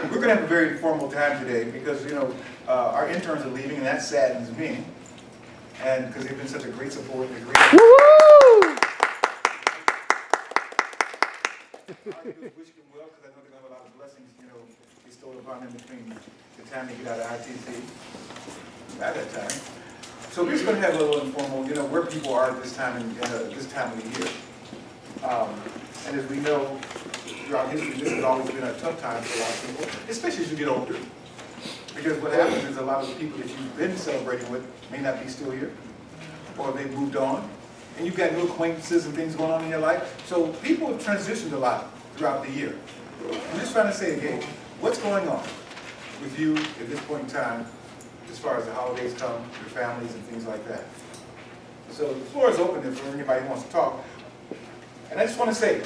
we're going to have a very informal time today because, you know, our interns are leaving and that saddens me. And because they've been such a great support and a great... I wish them well because I know they're going to have a lot of blessings, you know, bestowed upon them between the time they get out of ITC at that time. So we're just going to have a little informal, you know, where people are at this time this time of the year. And as we know, throughout history, this has always been a tough time for a lot of people, especially as you get older. Because what happens is a lot of the people that you've been celebrating with may not be still here, or they've moved on. And you've got new acquaintances and things going on in your life. So people have transitioned a lot throughout the year. I'm just trying to say again, what's going on with you at this point in time as far as the holidays come, your families and things like that? So the floor is open if anybody wants to talk. And I just want to say,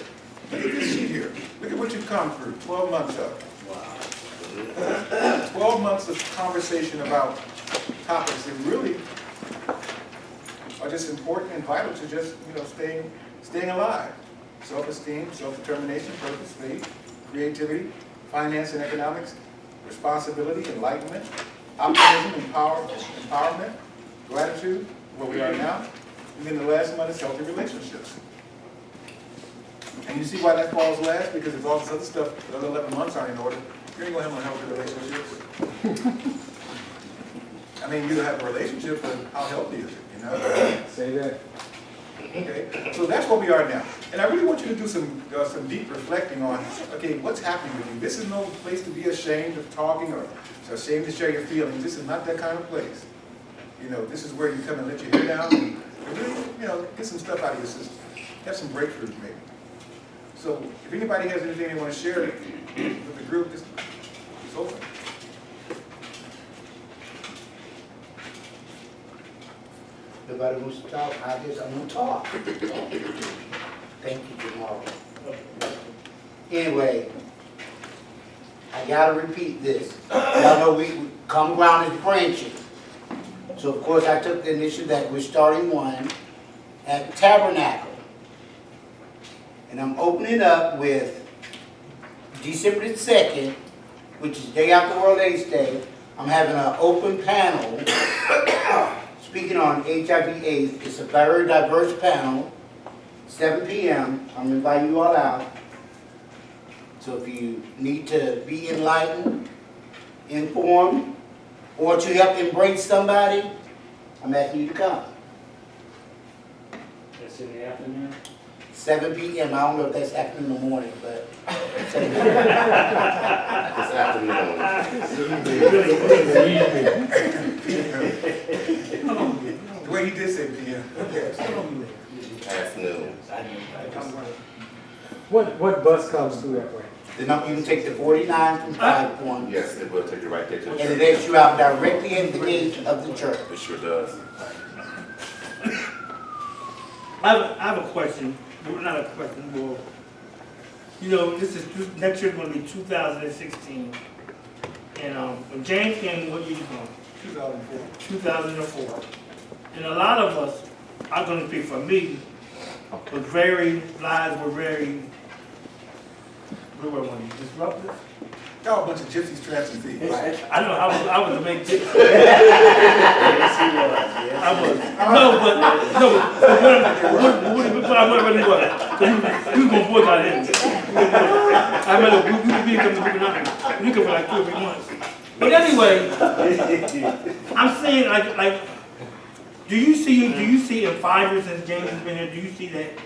look at this sheet here. Look at what you've come through, 12 months of. Wow. 12 months of conversation about topics that really are just important and vital to just, you know, staying alive. Self-esteem, self-determination, purpose, faith, creativity, finance and economics, responsibility, enlightenment, optimism, empowerment, gratitude, where we are now, and then the last one is healthy relationships. And you see why that falls last? Because if all this other stuff, the other 11 months aren't in order, you're going to have unhealthy relationships. I mean, you have a relationship, but how healthy is it, you know? Say that. Okay, so that's where we are now. And I really want you to do some deep reflecting on, okay, what's happening with you? This is no place to be ashamed of talking or ashamed to share your feelings. This is not that kind of place. You know, this is where you come and let your hair down and really, you know, get some stuff out of your system. Have some breakthroughs maybe. So if anybody has anything they want to share with the group, it's open. Nobody wants to talk, I guess I'm gonna talk. Thank you, Jamal. Anyway, I gotta repeat this. Y'all know we common ground is branching. So of course I took the initiative that we're starting one at Tabernacle. And I'm opening up with December the 2nd, which is day after World AIDS Day. I'm having an open panel speaking on HIV/AIDS. It's a very diverse panel, 7 p.m. I'm inviting you all out. So if you need to be enlightened, informed, or to help embrace somebody, I'm asking you to come. That's in the afternoon? 7 p.m. I don't know if that's afternoon or morning, but 7 p.m. It's afternoon. The way he did say PM. Afternoon. What bus comes through that way? Then you can take the 49 from 5 Point, Yes, it will take you right there to the and church. it lets you out directly at the gate of the church. It sure does. I have a question. Well, not a question. Well, you know, next year is going to be 2016. And when James came, what year you come? 2004. 2004. And a lot of us, I'm going to speak for me, lives were very, what do I want to disruptive? Y'all a bunch of gypsies, traps, and thieves. I know I was a big Yes, he was. I was. What I really was. So you was going to boycott him. I remember we come to we for like 2 or 3 months. But anyway, I'm saying like, do you see in 5 years since James has been here, do you see that,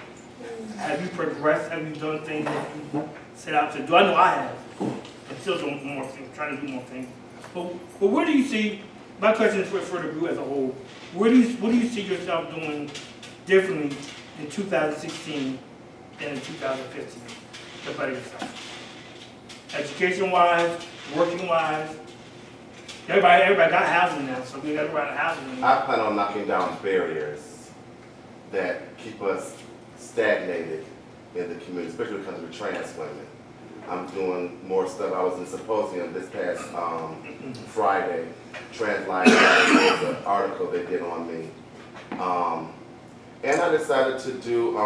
have you progressed, have you done things that you set out to do? I know I have. I'm still doing more things, trying to do more things. But where do you see, my question is for the group as a whole, what do you see yourself doing differently in 2016 than in 2015 to better yourself? Education-wise, working-wise, everybody got housing now, so we got everybody housing. I plan on knocking down barriers that keep us stagnated in the community, especially when it comes to trans women. I'm doing more stuff. I was in a symposium this past Friday. Trans Lives was an article they did on me. And I decided to do,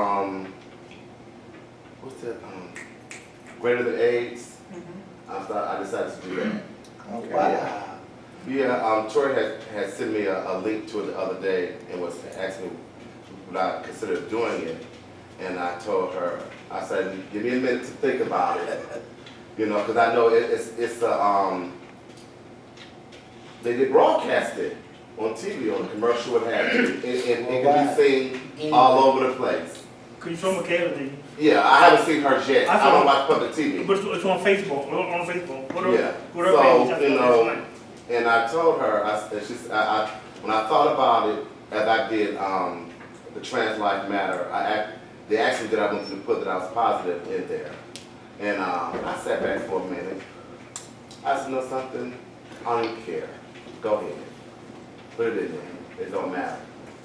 what's that, Greater Than AIDS. I decided to do that. Okay. Wow. Yeah, Troy had sent me a link to it the other day and was asking me would I consider doing it. And I told her, I said, give me a minute to think about it. You know, because I know it's a, they did broadcast it on TV, on a commercial, what have you. And it can be seen all over the place. Could you show Michaela, did you? Yeah, I haven't seen hers yet. I don't watch public TV. But it's on Facebook, on Facebook. Yeah. What her page, So, you know, and I told her, when I thought about it, as I did the Trans Life Matter, they asked me that I wanted to put that I was positive in there. And I sat back for a minute. I said, you know something? I don't even care. Go ahead. Put it in there. It don't matter.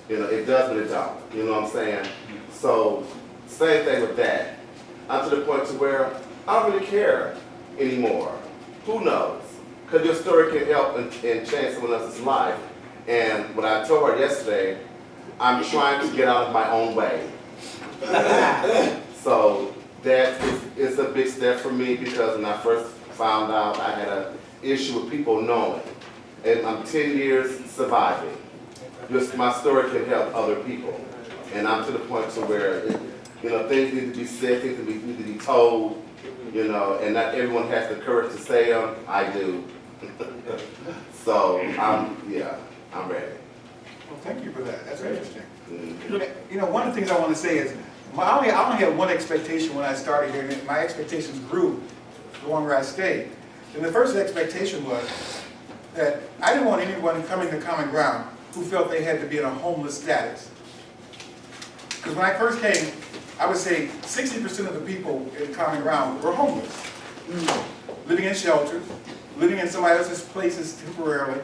You know, it does, but it don't. You know what I'm saying? So, same thing with that. I'm to the point to where I don't really care anymore. Who knows? Because your story can help and change someone else's life. And what I told her yesterday, I'm trying to get out of my own way. So that is a big step for me, because when I first found out, I had an issue with people knowing. And I'm 10 years surviving. Just my story can help other people. And I'm to the point to where, you know, things need to be said, things need to be told, you know, and not everyone has the courage to say them. I do. So, I'm ready. Well, thank you for that. That's interesting. Mhm. You know, one of the things I want to say is, I only had one expectation when I started here, and my expectations grew the longer I stayed. And the first expectation was that I didn't want anyone coming to Common Ground who felt they had to be in a homeless status. Because when I first came, I would say 60% of the people in Common Ground were homeless. Living in shelters, living in somebody else's places temporarily,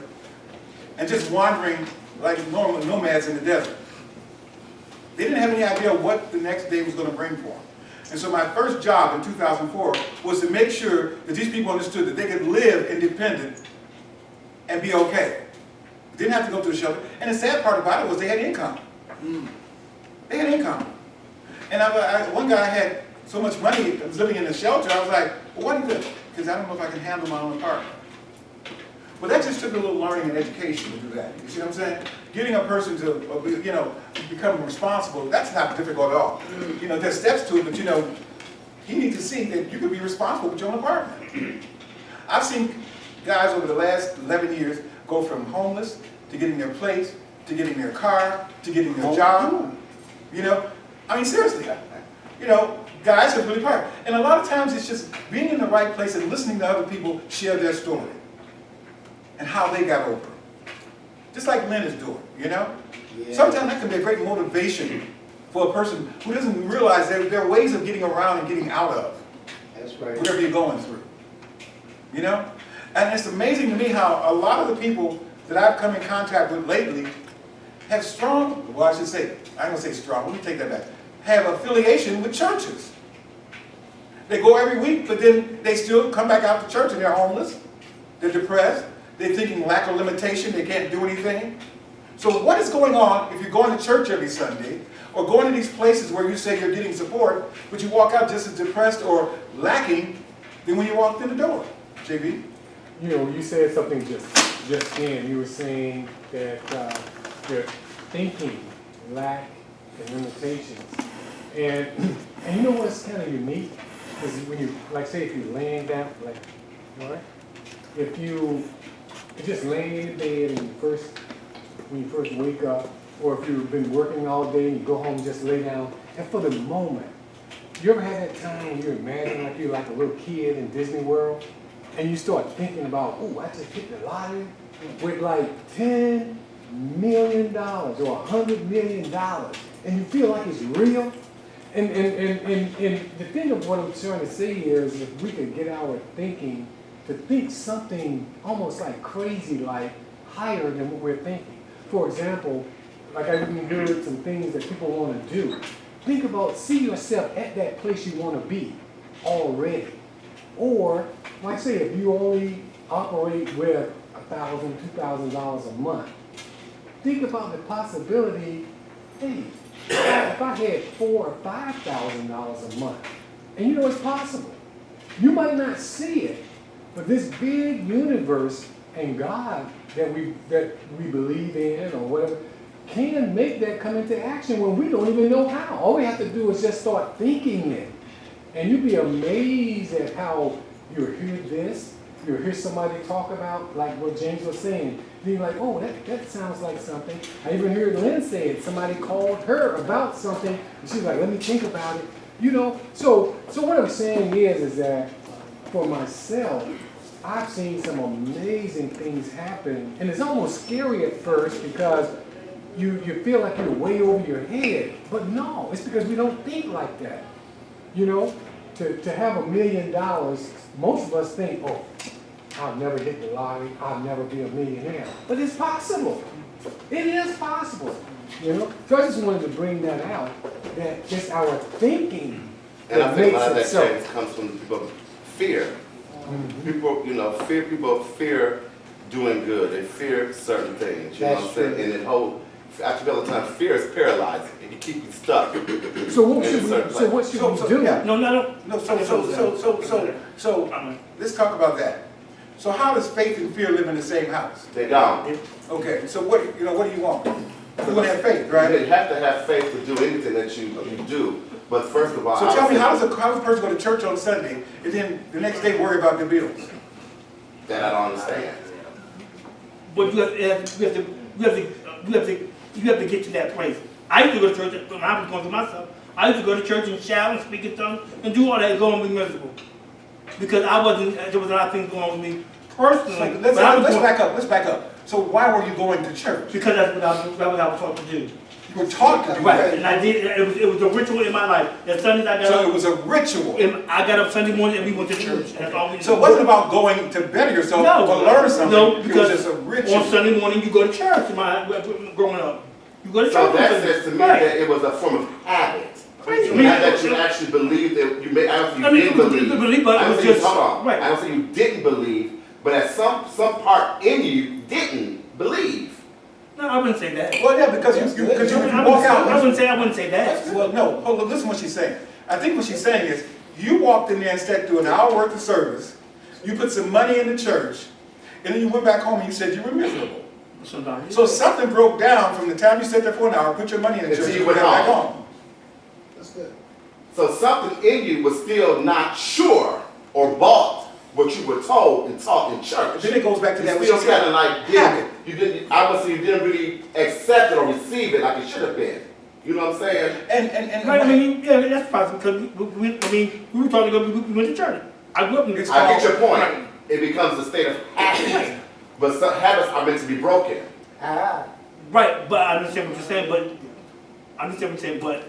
and just wandering like normal nomads in the desert. They didn't have any idea what the next day was going to bring for them. And so my first job in 2004 was to make sure that these people understood that they could live independent and be okay. They didn't have to go to a shelter. And the sad part about it was they had income. They had income. And one guy had so much money living in the shelter, I was like, well, what do you do? Because I don't know if I can handle my own apartment. But that just took a little learning and education to do that. You see what I'm saying? Getting a person to, you know, become responsible, that's not difficult at all. You know, there's steps to it, but you know, you need to see that you can be responsible with your own apartment. I've seen guys over the last 11 years go from homeless to getting their place, to getting their car, to getting their job. You know, I mean, seriously, you know, guys have really part. And a lot of times it's just being in the right place and listening to other people share their story and how they got over it. Just like Lynn is doing, you know? Yeah. Sometimes that can be a great motivation for a person who doesn't realize that there are ways of getting around and getting out of That's right. whatever you're going through. You know? And it's amazing to me how a lot of the people that I've come in contact with lately have strong, well, I should say, I ain't gonna say strong, let me take that back, have affiliation with churches. They go every week, but then they still come back out to church and they're homeless, they're depressed, they're thinking lack of limitation, they can't do anything. So what is going on if you're going to church every Sunday, or going to these places where you say you're getting support, but you walk out just as depressed or lacking than when you walked in the door? JB? You know, you said something just then. You were saying that their thinking lack and limitations. And you know what's kind of unique? Is when you, like say if you're laying down, like, all right? If you're just laying in bed and when you first wake up, or if you've been working all day and you go home and just lay down, and for the moment, you ever had that time when you imagine like you're like a little kid in Disney World, and you start thinking about, oh, I just hit the lottery with like $10 million or $100 million, and you feel like it's real? And the thing of what I'm trying to say here is if we could get our thinking to think something almost like crazy, like higher than what we're thinking. For example, like I even heard some things that people want to do. Think about, see yourself at that place you want to be already. Or, like say, if you only operate with $1,000, $2,000 a month, think about the possibility, hey, if I had $4,000 or $5,000 a month, and you know it's possible. You might not see it, But this big universe and God that we believe in or whatever can make that come into action when we don't even know how. All we have to do is just start thinking it. And you'd be amazed at how you hear this, you hear somebody talk about, like what James was saying. Then you're like, oh, that sounds like something. I even heard Lynn say it. Somebody called her about something, and she's like, let me think about it. You know, so what I'm saying is that for myself, I've seen some amazing things happen, and it's almost scary at first because you feel like you're way over your head. But no, it's because we don't think like that. You know, to have $1 million, most of us think, oh, I'll never hit the lottery, I'll never be a millionaire. But it's possible. It is possible. You know? So I just wanted to bring that out, that just our thinking And I think a lot of makes that it change comes from people fear. People, you know, people fear doing good. They fear certain things. You know what I'm saying? And it whole, after a time, fear is paralyzing. It can keep you stuck. So what should we do? Yeah. No, no. No, so, let's talk about that. So how does faith and fear live in the same house? They don't. Okay, so what do you want? You want to have faith, right? You have to have faith to do anything that you do. But first of all, So tell me, how does a person go to church on Sunday and then the next day worry about their bills? that I don't understand. But you have to get to that place. I used to go to church when I was going through myself. I used to go to church and shout and speak in tongues and do all that and go and be miserable. Because there was a lot of things going on with me personally. So let's back up. So why were you going to church? Because that's what I was taught to do. You were taught to do Right, that. and I did. It was a ritual in my life. That Sundays I got So up. it was a ritual. And I got up Sunday morning and we went to church. That's all we did. So it wasn't about going to better yourself or learn something. No, It because was just a ritual. on Sunday morning you go to church. Growing up, you go to church. So on that Sunday. says to me Right. that it was a form of habit. Right. Not that you actually believed that you may. I don't say you didn't believe. But I it don't was say you, just hold on. right. I don't say you didn't believe, but at some part in you didn't believe. No, I wouldn't say that. Well, yeah, because you walk out. I wouldn't say that. Well, no, hold on, listen what she's saying. I think what she's saying is, you walked in there and sat through an hour worth of service, you put some money in the church, and then you went back home and you said you were miserable. So something broke down from the time you sat there for an hour, put your money in the Until church, you and went went back home. home. That's good. So something in you was still not sure or bought what you were told and taught in church. Then it goes back to that what You she still kind said. of like Habit. I would say you didn't really accept it or receive it like it should have been. You know what I'm saying? And Right, I mean, yeah, that's possible because we were taught to go. We went to church. I grew up in this. I get your point. It becomes a state of habit. But some habits are meant to be broken. Right, but I understand what you're saying. But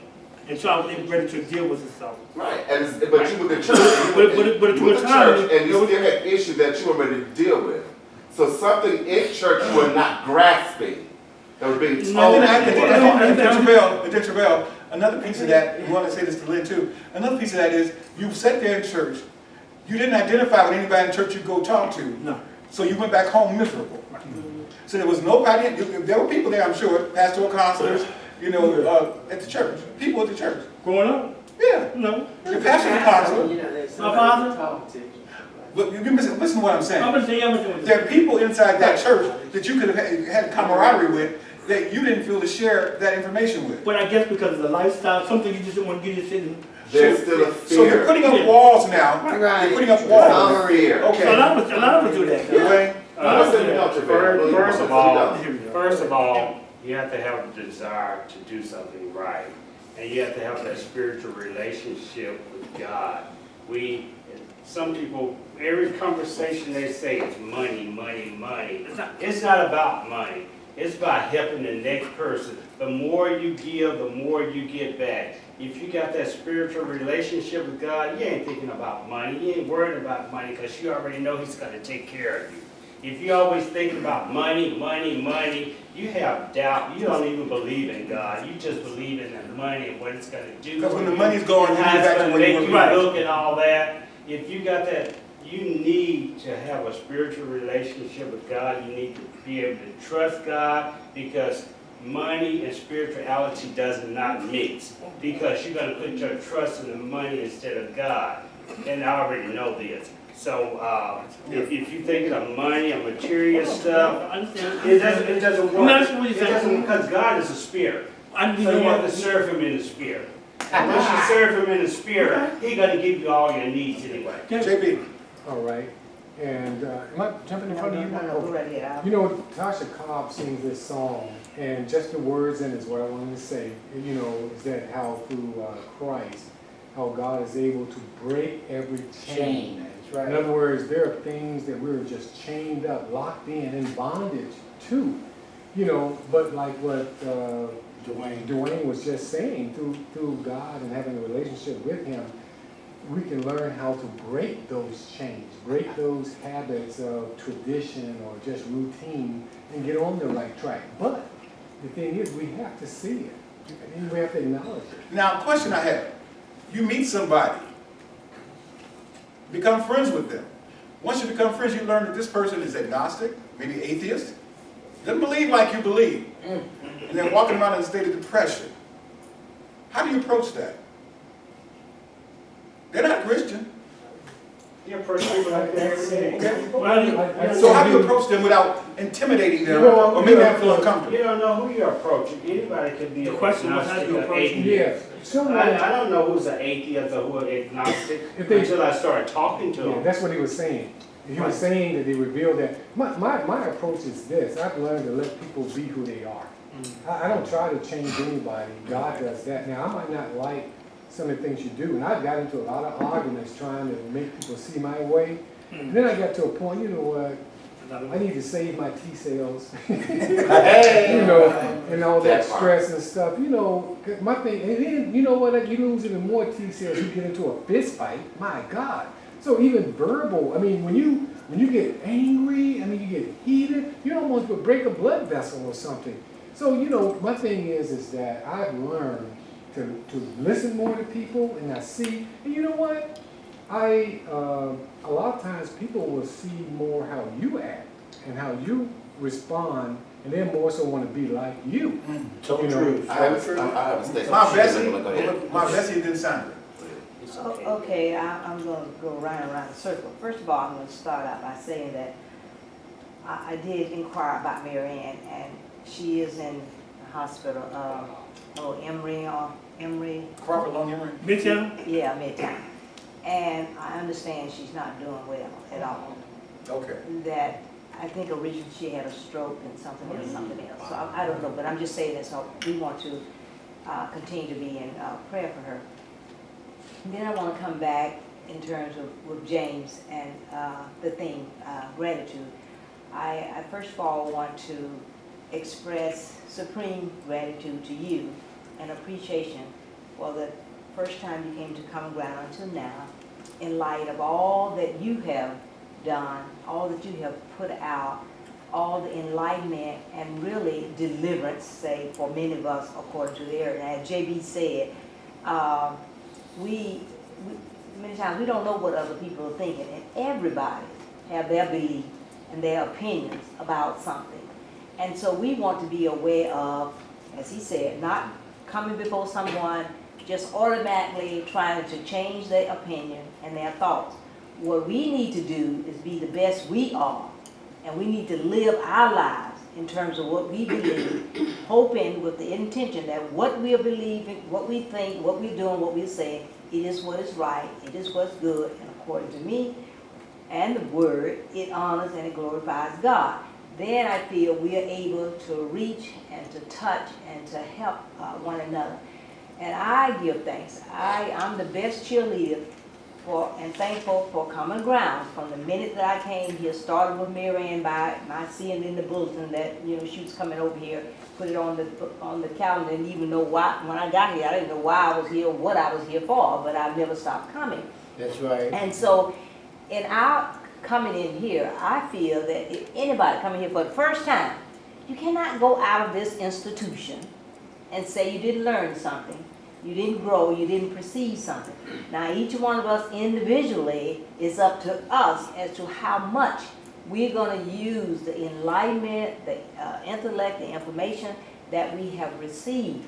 and so I was ready to deal with itself. Right. But you were the church. But you were the time, church, and you still had issues that you were ready to deal with. So something in church you were not grasping. That was being told. And Travell, another piece of that, you want to say this to Lynn too, another piece of that is, you sat there in church, you didn't identify with anybody in church you'd go talk to. No. So you went back home miserable. So there was nobody, there were people there, I'm sure, pastoral counselors, at the church, people at the church. Growing up, Yeah, no. the pastoral counselor. My father. But you listen to what I'm saying. I'm gonna say everything. There are people inside that church that you could have had camaraderie with that you didn't feel to share that information with. But I guess because of the lifestyle, something you just don't want to get into. There's still a fear. So you're putting up walls now. Right. You're putting up There's walls. a fear. So a Okay. lot of us do that. Dwayne? First of all, you have to have the desire to do something right. And you have to have that spiritual relationship with God. Some people, every conversation they say is money, money, money. It's not about money. It's about helping the next person. The more you give, the more you get back. If you got that spiritual relationship with God, you ain't thinking about money. You ain't worried about money because you already know He's going to take care of you. If you always thinking about money, money, money, you have doubt. You don't even believe in God. You just believe in the money and what it's going to do. Because when the money's going, and you how get it's back to going to where you make you were. look and all that. If you got that, you need to have a spiritual relationship with God. You need to be able to trust God because money and spirituality does not mix. Because you're going to put your trust in the money instead of God. And I already know this. So, if you're thinking of money and material stuff, I understand. it doesn't I'm work. not sure what It you're saying. doesn't, because God is a spirit. I So you know you have what? to serve him in the spirit. And once you serve him in the spirit, he's gonna give you all your needs anyway. JP, All right, and, am I jumping in front of you? No, go right ahead. You know, Tasha Cobb sings this song, and just the words in it is what I wanted to say. You know, is that how through Christ, how God is able to break every chain. That's In other words, there are things that we're just chained up, locked in bondage to. You know, but like what Dwayne was just saying, through God and having a relationship with Him, we can learn how to break those chains, break those habits of tradition or just routine and get on the right track. But the thing is, we have to see it. And we have to acknowledge it. now, question I have. You meet somebody, become friends with them. Once you become friends, you learn that this person is agnostic, maybe atheist, doesn't believe like you believe, and then walking around in a state of depression. How do you approach that? They're not Christian. You're personally like that every day. Okay? Well, So how do you approach them without intimidating them or making them feel uncomfortable? You don't know who you're approaching. Anybody could be The an question was, how do you agnostic or approach them? atheist. Yeah, someone, I don't know who's an atheist or who's agnostic If they- until I started talking to yeah, them. that's what he was saying. He was saying that he revealed that. My approach is this. I've learned to let people be who they are. I don't try to change anybody. God does that. Now, I might not like some of the things you do, and I've got into a lot of arguments trying to make people see my way. And then I got to a point, you know what, I need to save my T cells, you know, and all that stress and stuff, you know, 'cause my thing, and then, you know what, you lose even more T cells, you get into a fist fight, my God. So even verbal, I mean, when you get angry, I mean, you get heated, you almost would break a blood vessel or something. So, you know, my thing is that I've learned to listen more to people, and I see, and you know what? A lot of times people will see more how you act and how you respond, and they more so want to be like you. So You know, true. I have a statement. My Bessie, Go ahead. my Bessie didn't sound it. Okay, I'm going to go round and around the circle. First of all, I'm going to start out by saying that I did inquire about Mary Ann, and she is in the hospital, Emory. Crawford Long Emery? Midtown? Yeah, Midtown. And I understand she's not doing well at all. Okay. That I think originally she had a stroke and something else. So I don't know, but I'm just saying that, so we want to continue to be in prayer for her. Then I want to come back in terms of with James and the thing, gratitude. I first of all want to express supreme gratitude to you and appreciation for the first time you came to Common Ground until now, in light of all that you have done, all that you have put out, all the enlightenment and really deliverance, say, for many of us, according to their, and as JB said, we many times we don't know what other people are thinking, and everybody have their belief and their opinions about something. And so we want to be aware of, as he said, not coming before someone just automatically trying to change their opinion and their thoughts. What we need to do is be the best we are, and we need to live our lives in terms of what we believe, hoping with the intention that what we are believing, what we think, what we're doing, what we're saying, it is what is right, it is what's good, and according to me and the Word, it honors and it glorifies God. Then I feel we are able to reach and to touch and to help one another. And I give thanks. I'm the best cheerleader for and thankful for Common Ground. From the minute that I came here, started with Mary Ann by my seeing in the bulletin that, you know, she was coming over here, put it on the calendar, and even know why. When I got here, I didn't know why I was here, what I was here for, but I've never stopped coming. That's right. And so, in our coming in here, I feel that if anybody coming here for the first time, you cannot go out of this institution and say you didn't learn something, you didn't grow, you didn't perceive something. Now, each one of us individually, is up to us as to how much we're going to use the enlightenment, the intellect, the information that we have received.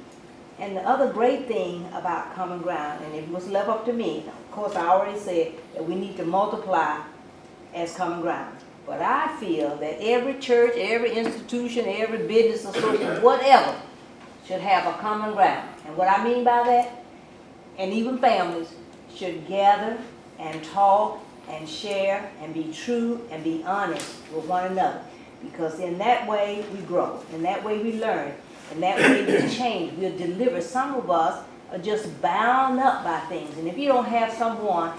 And the other great thing about Common Ground, and if it was left up to me, of course I already said that we need to multiply as common ground. But I feel that every church, every institution, every business association, whatever, should have a common ground. And what I mean by that, and even families, should gather and talk and share and be true and be honest with one another. Because in that way we grow, in that way we learn, in that way we change, we'll deliver. Some of us are just bound up by things. And if you don't have someone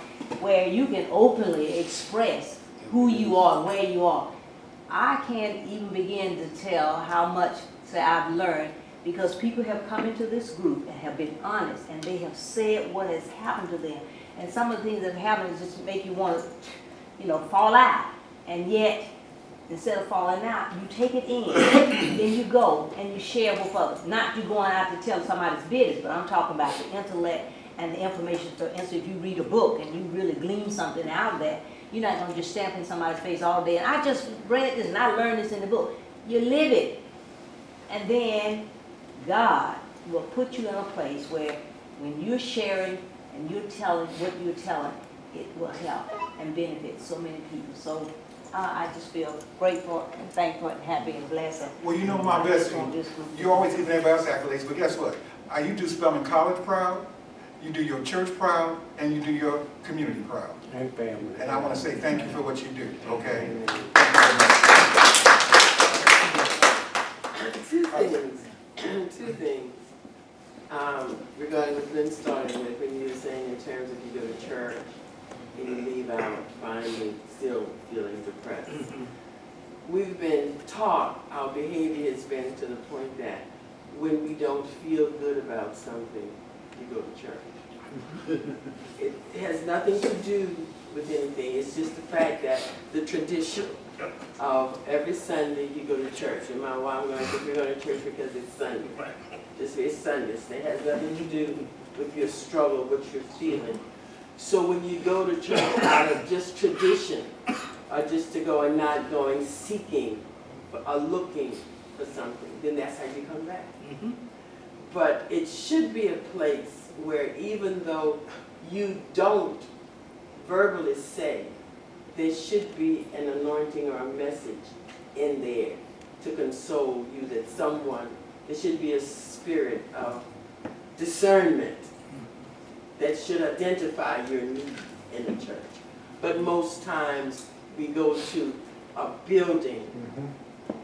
where you can openly express who you are, where you are, I can't even begin to tell how much, say, I've learned, because people have come into this group and have been honest, and they have said what has happened to them. And some of the things that have happened is just make you want to, fall out. And yet, instead of falling out, you take it in, then you go and you share with others. Not you going out to tell somebody's business, but I'm talking about the intellect and the information. For instance, if you read a book and you really glean something out of that, you're not going to just stamp in somebody's face all day. And I just read this and I learned this in the book. You live it. And then God will put you in a place where when you're sharing and you're telling what you're telling, it will help and benefit so many people. So I just feel grateful and thankful and happy and blessed. Well, you know my best thing. You always give everybody else accolades, but guess what? You do Spelman College proud, you do your church proud, and you do your community proud. And family. And I want to say thank you for what you do, okay? Two things. Regarding what Lynn started with, when you were saying in terms of you go to church and you leave out finally still feeling depressed. We've been taught, our behavior has been to the point that when we don't feel good about something, you go to church. It has nothing to do with anything. It's just the fact that the tradition of every Sunday you go to church. And my wife, we're going to church because it's Sunday. Just it's Sundays. It has nothing to do with your struggle, what you're feeling. So when you go to church out of just tradition, or just to go and not going seeking or looking for something, then that's how you come back. But it should be a place where even though you don't verbally say, there should be an anointing or a message in there to console you that someone, there should be a spirit of discernment that should identify your need in the church. But most times we go to a building,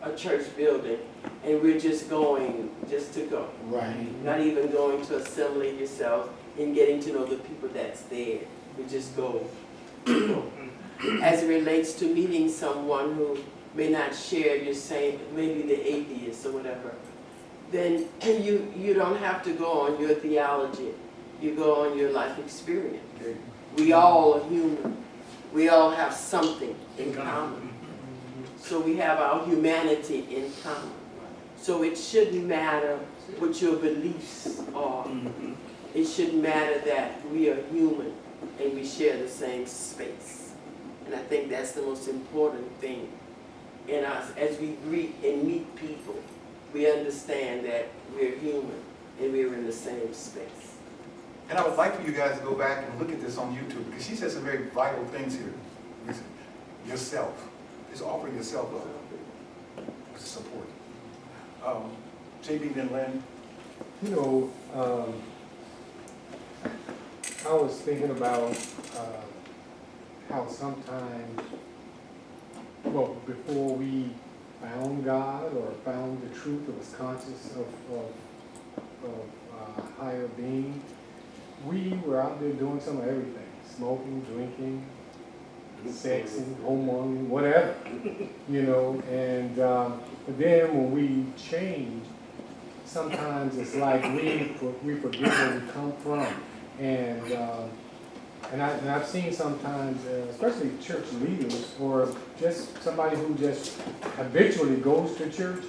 a church building, and we're just going just to go. Right. Not even going to assimilate yourself and getting to know the people that's there. We just go. As it relates to meeting someone who may not share your same, maybe the atheist or whatever, then you don't have to go on your theology. You go on your life experience. We all are human. We all have something in common. So we have our humanity in common. So it shouldn't matter what your beliefs are. It shouldn't matter that we are human and we share the same space. And I think that's the most important thing in us. As we greet and meet people, we understand that we're human and we're in the same space. And I would like for you guys to go back and look at this on YouTube, because she said some very vital things here. Yourself. Just offering yourself up as support. JB, then Lynn. I was thinking about how sometimes, well, before we found God or found the truth or was conscious of higher being, we were out there doing some of everything, smoking, drinking, sexing, homeowning, whatever, and but then when we change, sometimes it's like we forget where we come from, and I've seen sometimes, especially church leaders or just somebody who just habitually goes to church,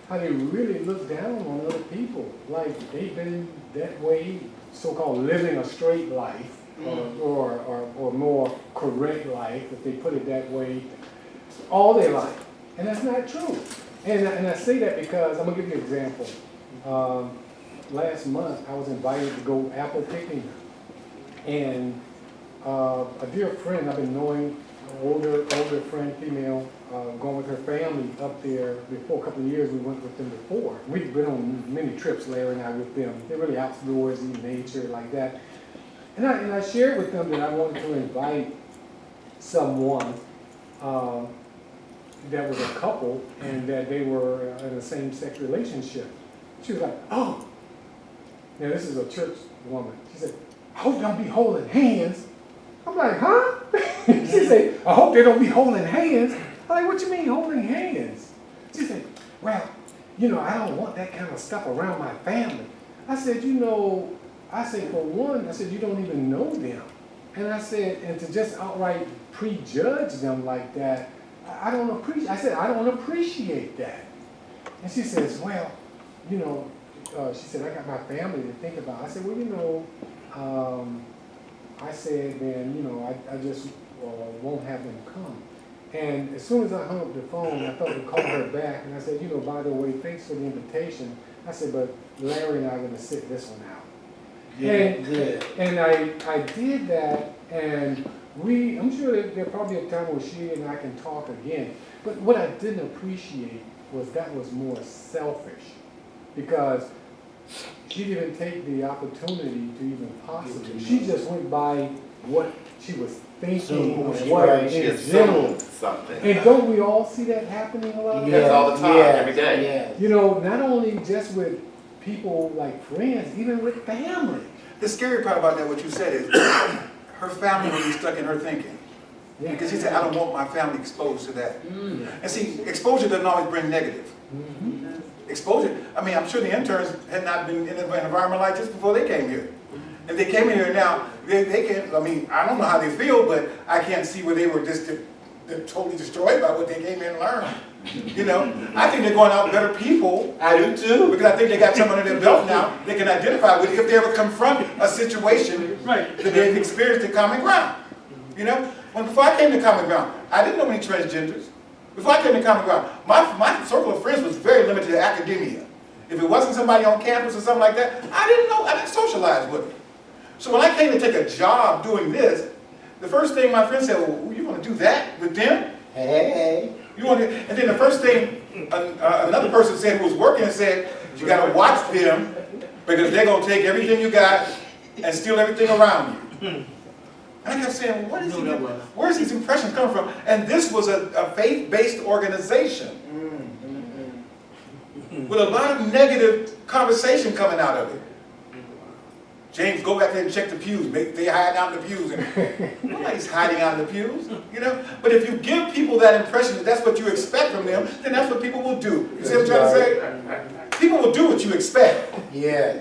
how they really look down on other people, like they've been that way, so-called living a straight life, or more correct life, if they put it that way, all their life. And that's not true. And I say that because, I'm going to give you an example. Last month, I was invited to go apple picking. And a dear friend I've been knowing older friend, female, going with her family up there before, a couple of years, we went with them before. We've been on many trips, Larry and I, with them. They're really outdoorsy, nature, like that. And I shared with them that I wanted to invite someone that was a couple and that they were in a same-sex relationship. She was like, oh, now this is a church woman. She said, I hope they don't be holding hands. I'm like, huh? She said, I hope they don't be holding hands. I'm like, what you mean holding hands? She said, well, you know, I don't want that kind of stuff around my family. I said, you know, I said, for one, I said, you don't even know them. And I said, and to just outright prejudge them like that, I don't appreciate, I said, I don't appreciate that. And she says, well, you know, she said, I got my family to think about. I said, well, you know, I said, then, you know, I just won't have them come. And as soon as I hung up the phone, I thought to call her back, and I said, you know, by the way, thanks for the invitation. I said, but Larry and I are going to sit this one out. And I did that, and I'm sure that there'll probably a time where she and I can talk again. But what I didn't appreciate was that was more selfish, because she didn't take the opportunity to even possibly. She just went by what she was thinking, what in general. Something. And don't we all see that happening a lot? Yes, all the time, every day. Yeah. You know, not only just with people like friends, even with family. The scary part about that, what you said is, her family will be stuck in her thinking. Because she said, I don't want my family exposed to that. And see, exposure doesn't always bring negative. Exposure, I mean, I'm sure the interns had not been in an environment like this before they came here. And they came in here now, they can, I mean, I don't know how they feel, but I can't see where they were just totally destroyed by what they came in and learned. You know, I think they're going out better people. I do too. Because I think they got someone under their belt now they can identify with if they ever confront a situation Right. that they've experienced at Common Ground. You know, before I came to Common Ground, I didn't know any transgenders. Before I came to Common Ground, my circle of friends was very limited to academia. If it wasn't somebody on campus or something like that, I didn't socialize with them. So when I came to take a job doing this, the first thing my friend said, well, you want to do that with them? Hey. You want to, and then the first thing another person said who was working said, you got to watch them because they're going to take everything you got and steal everything around you. And I kept saying, what is where's these impressions coming from? And this was a faith-based organization with a lot of negative conversation coming out of it. James, go back there and check the pews. They hide out in the pews. And nobody's hiding out in the pews, you know. But if you give people that impression that that's what you expect from them, then that's what people will do. You see what I'm trying to say? People will do what you expect. Yeah.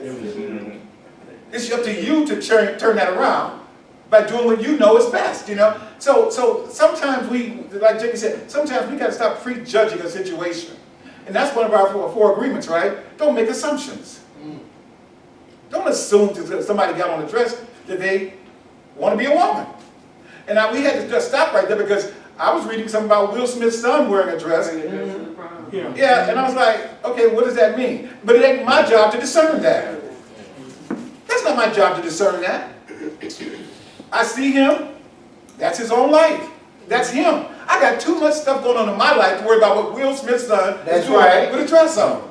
It's up to you to turn that around by doing what you know is best, you know. So sometimes we, like Jackie said, sometimes we got to stop prejudging a situation. And that's one of our four agreements, right? Don't make assumptions. Don't assume that somebody got on a dress that they want to be a woman. And we had to just stop right there because I was reading something about Will Smith's son wearing a dress. Yeah, and I was like, okay, what does that mean? But it ain't my job to discern that. That's not my job to discern that. I see him. That's his own life. That's him. I got too much stuff going on in my life to worry about what Will Smith's son is doing with a dress on.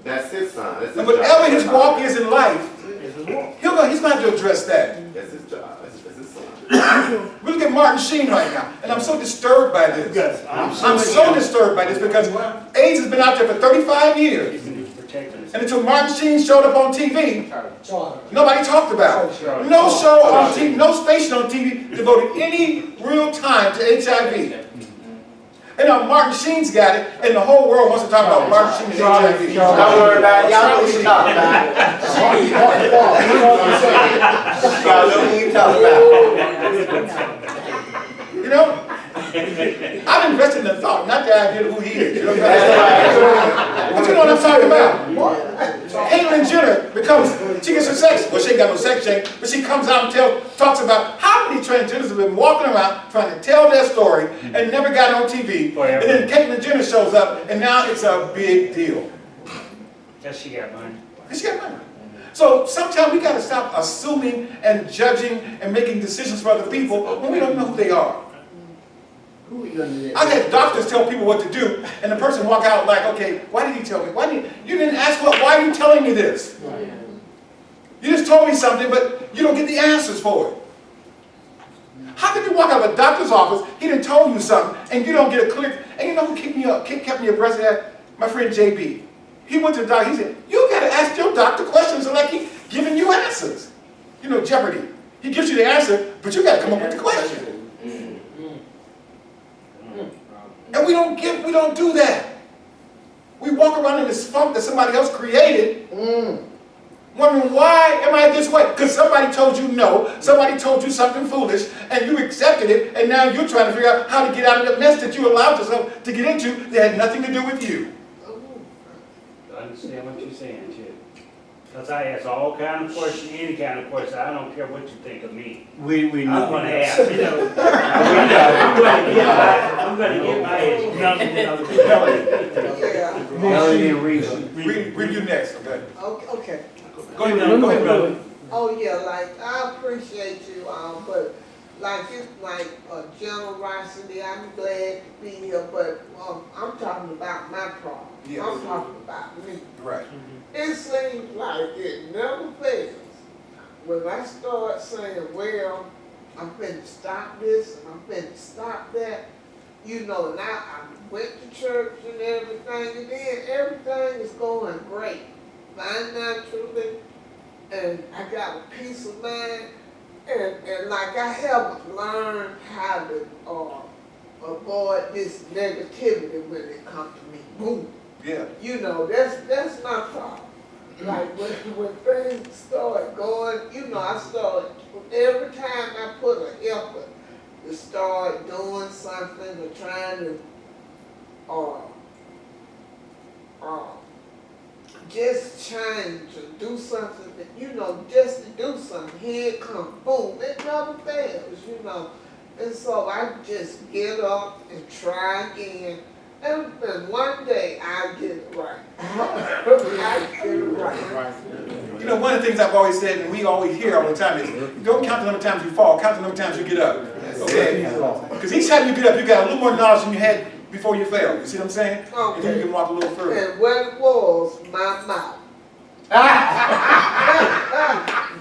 That's his son. That's his And whatever job. his walk is in life, he's going to have to address that. That's his job. That's his son. We look at Martin Sheen right now, and I'm so disturbed by this. Yes, I'm so disturbed by this because AIDS has been out there for 35 years. And until Martin Sheen showed up on TV, nobody talked about it. No show on TV, no station on TV devoted any real time to HIV. And now Martin Sheen's got it, and the whole world wants to talk about Martin Sheen and HIV. Don't worry about it. Y'all know what you're talking about. Y'all know what you're talking about. You know? I've invested in the thought, not the idea of who he is. You know what I'm saying? But you know what I'm talking about? Caitlyn Jenner she gets her sex, well she ain't got no sex change, but she comes out and talks about how many transgenders have been walking around trying to tell their story and never got on TV. And then Caitlyn Jenner shows up and now it's a big deal. Because she got money. Because she got money. So sometimes we got to stop assuming and judging and making decisions for other people when we don't know who they are. Who are you gonna? I've had doctors tell people what to do, and the person walk out like, okay, why did he tell me? You didn't ask, well, why are you telling me this? You just told me something, but you don't get the answers for it. How could you walk out of a doctor's office, he done told you something, and you don't get a clear, and you know who kept me abreast of that? My friend JB. He went to the doctor, he said, you gotta ask your doctor questions like he's giving you answers. You know, Jeopardy. He gives you the answer, but you gotta come up with the question. And we don't do that. We walk around in this funk that somebody else created, wondering why am I this way? Because somebody told you no, somebody told you something foolish, and you accepted it, and now you're trying to figure out how to get out of the mess that you allowed yourself to get into that had nothing to do with you. I understand what you're saying, Chip. Because I ask all kind of questions, any kind of question. I don't care what you think of me. We I'm know. gonna ask, you know. I'm gonna get my education. Melody and Rita. Read you next, okay? Okay. Go ahead, Melody. Oh, yeah, like, I appreciate you, but like, it's like a generosity, I'm glad to be here, but, I'm talking about my problem. Yes. I'm talking about me. Right. It seems like it never fails. When I start saying, well, I'm finna stop this, and I'm finna stop that, you know, and I went to church and everything, and then everything is going great, financially, and I got a peace of mind, and like I haven't learned how to avoid this negativity when it comes to me. Boom. Yeah. You know, that's my problem. Like when things start going, you know, I start, every time I put an effort to start doing something or trying to just trying to do something, that, you know, just to do something, here it comes, boom, it never fails, you know. And so I just get up and try again, and one day I get it right. I get it right. You know, one of the things I've always said, and we always hear all the time, is don't count the number of times you fall, count the number of times you get up. Okay? Because each time you get up, you got a little more knowledge than you had before you fell. You see what I'm saying? Okay. And then you can walk a little further. And what it was, my mouth.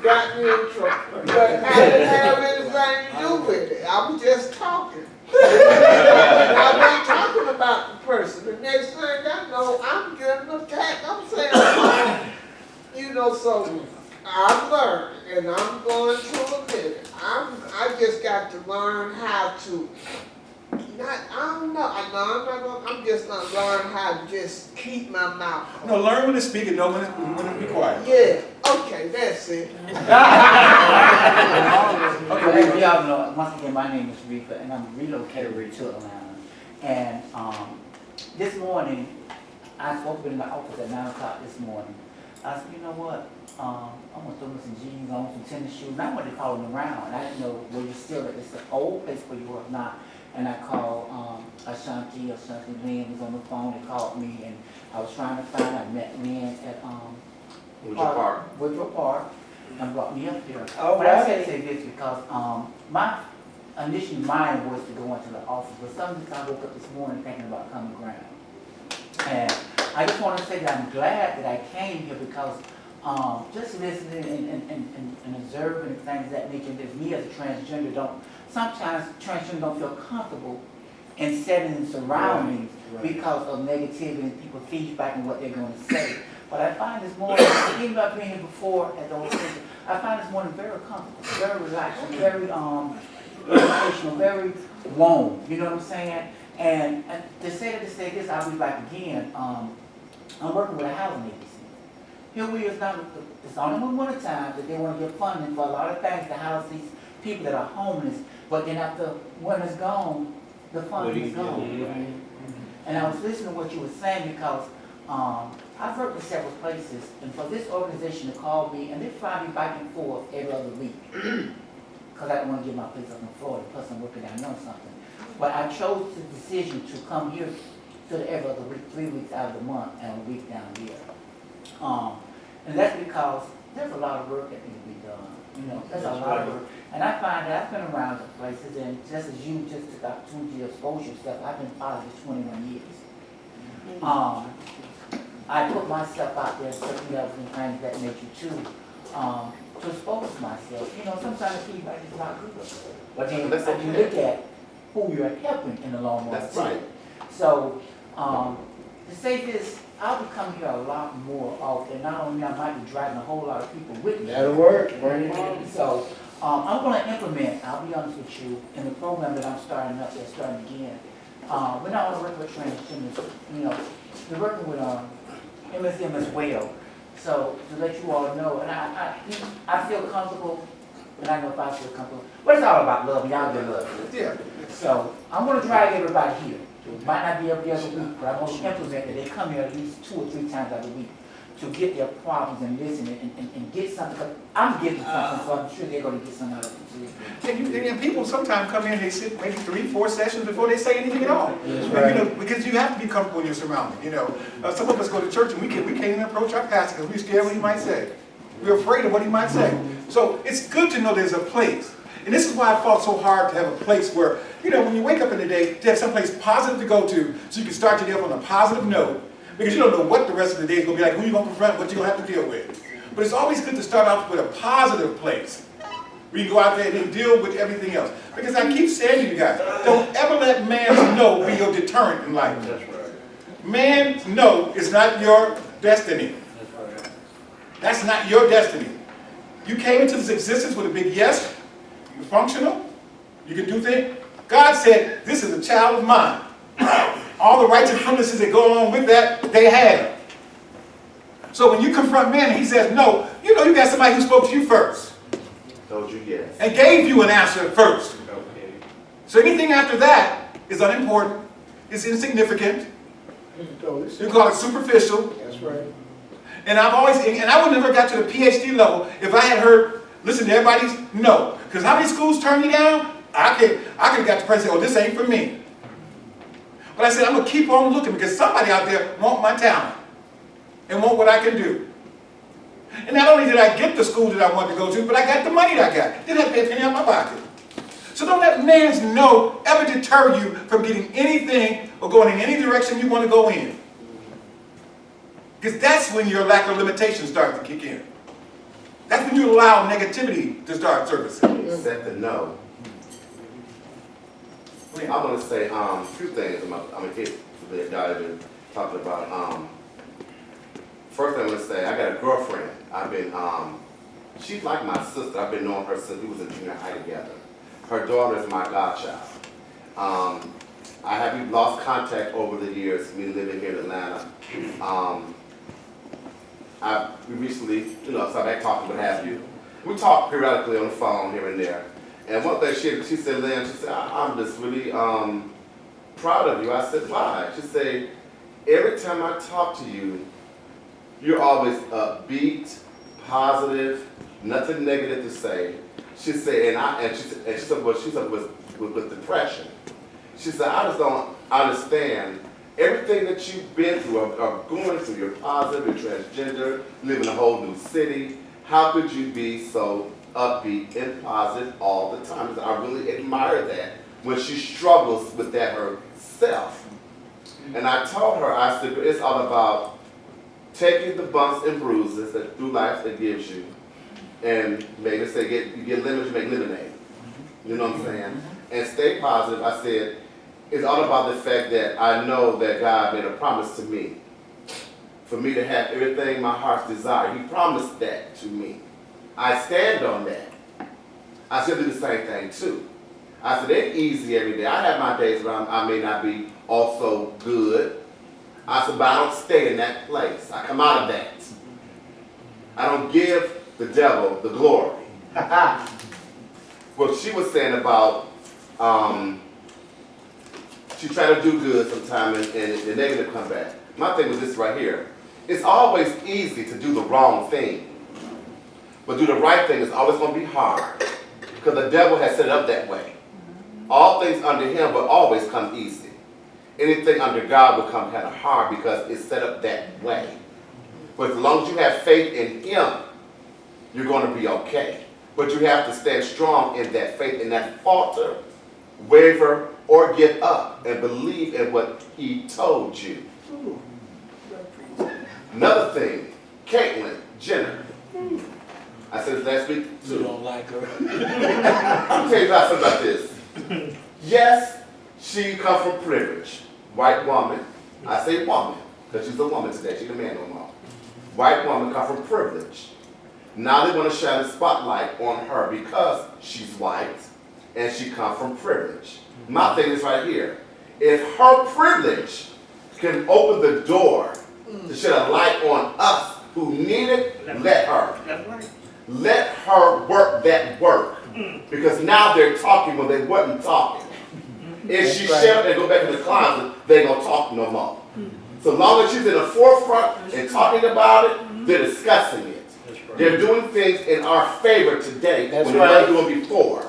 Got me in trouble. But I didn't have anything to do with it. I was just talking. I wasn't talking about the person. The next thing I know, I'm getting attacked. I'm saying, you know, so I've learned, and I'm going to admit it. I just got to learn how to, I'm just gonna learn how to just keep my mouth closed. No, learn when to speak and know when to be quiet. Yeah, okay, that's it. As y'all know, once again, my name is Reefa, and I'm relocated to Atlanta. And this morning, I spoke in the office at 9 o'clock this morning. I said, you know what? I'm gonna throw me some jeans on, some tennis shoes, and I wanted to call them around. I didn't know were you still at this old place where you were or not. And I called Ashanti Lynn was on the phone and called me, and I was trying to find. I met Lynn at Woodrow Park, and brought me up here. Oh, but I say this because my initial mind was to go into the office, but sometimes I woke up this morning thinking about common ground. And I just want to say that I'm glad that I came here because just listening and observing things of that nature, that me as a transgender sometimes transgender don't feel comfortable in settings and surroundings because of negativity and people feedback and what they're going to say. But I find this morning, even though I've been here before at the old station, I find this morning very comfortable, very relaxed, very educational, very warm. You know what I'm saying? And to say this, I'll be back again. I'm working with a housing agency. Here we is now, it's only one time that they want to get funding for a lot of things to house these people that are homeless, but then after winter's gone, the funding is gone. And I was listening to what you were saying because I've worked in several places, and for this organization to call me, and they fly me back and forth every other week, because I don't want to give my place up in Florida, plus I'm working down there something. But I chose the decision to come here to the every other week, 3 weeks out of the month, and a week down here. And that's because there's a lot of work that needs to be done, you know, there's a lot of work. And I find that I've been around the places, and just as you just took the opportunity to expose yourself, I've been following for 21 years. I put myself out there, certain levels and things that nature too, to expose myself. You know, sometimes the feedback is not good. But then That's if you okay. look at who you're helping in the long run. That's too. right. So, to say this, I'll be coming here a lot more often. Not only I might be dragging a whole lot of people with me. That'll work, bring them on. So, I'm gonna implement, I'll be honest with you, in the program that I'm starting up, that's starting again. We're not gonna work with transgenders, you know, we're working with, MSM as well. So, to let you all know, and I feel comfortable, and I know if I feel comfortable, but it's all about love, y'all get love. Yeah. So, I'm gonna drag everybody here. Might not be every other week, but I'm gonna implement that they come here at least 2 or 3 times out of the week to get their problems and listen and get something. 'Cause I'm getting something, so I'm sure they're gonna get something out of it too. And people sometimes come in, they sit maybe 3, 4 sessions before they say anything at all. That's And, right. you know, because you have to be comfortable in your surroundings, you know. Some of us go to church and we can't even approach our pastor because we're scared what he might say. We're afraid of what he might say. So it's good to know there's a place. And this is why I fought so hard to have a place where, you know, when you wake up in the day, to have someplace positive to go to so you can start your day off on a positive note. Because you don't know what the rest of the day is going to be like, who you're going to confront, what you're going to have to deal with. But it's always good to start off with a positive place where you can go out there and then deal with everything else. Because I keep saying to you guys, don't ever let man's no be your deterrent in life. That's right. Man's no is not your destiny. That's right. That's not your destiny. You came into this existence with a big yes. You're functional. You can do things. God said, this is a child of mine. All the rights and privileges that go along with that, they have. So when you confront man and he says no, you know you got somebody who spoke to you first Told you yes. and gave you an answer first. Okay. So anything after that is unimportant, is insignificant. You call it superficial. That's right. And I've always, and I would never got to the PhD level if I had heard, listen to everybody's no. Because how many schools turn you down? I could have got the person, oh, this ain't for me. But I said, I'm going to keep on looking because somebody out there want my talent and want what I can do. And not only did I get the school that I wanted to go to, but I got the money that I got. Didn't have to pay a penny out of my pocket. So don't let man's no ever deter you from getting anything or going in any direction you want to go in. Because that's when your lack of limitation starts to kick in. That's when you allow negativity to start surfacing. Set the no. I want to say a few things. I'm gonna hit that y'all have been talking about. First, I'm gonna say I got a girlfriend. I've been she's like my sister. I've been knowing her since we was in junior high together. Her daughter is my godchild. We've lost contact over the years. Me living here in Atlanta. We recently, started back talking, what have you. We talk periodically on the phone here and there. And one thing she said, Lynn, she said, I'm just really proud of you. I said, why? She said, every time I talk to you, you're always upbeat, positive, nothing negative to say. She said, she said, well, she said with depression. She said, I just don't understand everything that you've been through or going through. You're positive, you're transgender, live in a whole new city. How could you be so upbeat and positive all the time? I really admire that when she struggles with that herself. And I told her, I said, it's all about taking the bumps and bruises that through life that gives you, and maybe say you get lemons, you make lemonade. You know what I'm saying? And stay positive. I said, it's all about the fact that I know that God made a promise to me, for me to have everything my heart's desire. He promised that to me. I stand on that. I still do the same thing too. I said, it ain't easy every day. I have my days where I may not be also good. I said, but I don't stay in that place. I come out of that. I don't give the devil the glory. What she was saying about, she tried to do good sometime and the negative come back. My thing was this right here. It's always easy to do the wrong thing. But do the right thing is always going to be hard. Because the devil has set it up that way. All things under him will always come easy. Anything under God will come kind of hard because it's set up that way. But as long as you have faith in him, you're going to be okay. But you have to stand strong in that faith and not falter, waver, or give up and believe in what he told you. Another thing, Caitlyn Jenner. I said this last week too. You don't like her? I'll tell you something about this. Yes, she comes from privilege. White woman. I say woman, because she's a woman today. She's a man no more. White woman comes from privilege. Now they want to shine the spotlight on her because she's white and she comes from privilege. My thing is right here. If her privilege can open the door to shed a light on us who need it, let her. That's right. Let her work that work. Because now they're talking when they wasn't talking. If she shut up and go back in the closet, they ain't gonna talk no more. So long as she's in the forefront and talking about it, they're discussing it. They're doing things in our favor today when they weren't doing before.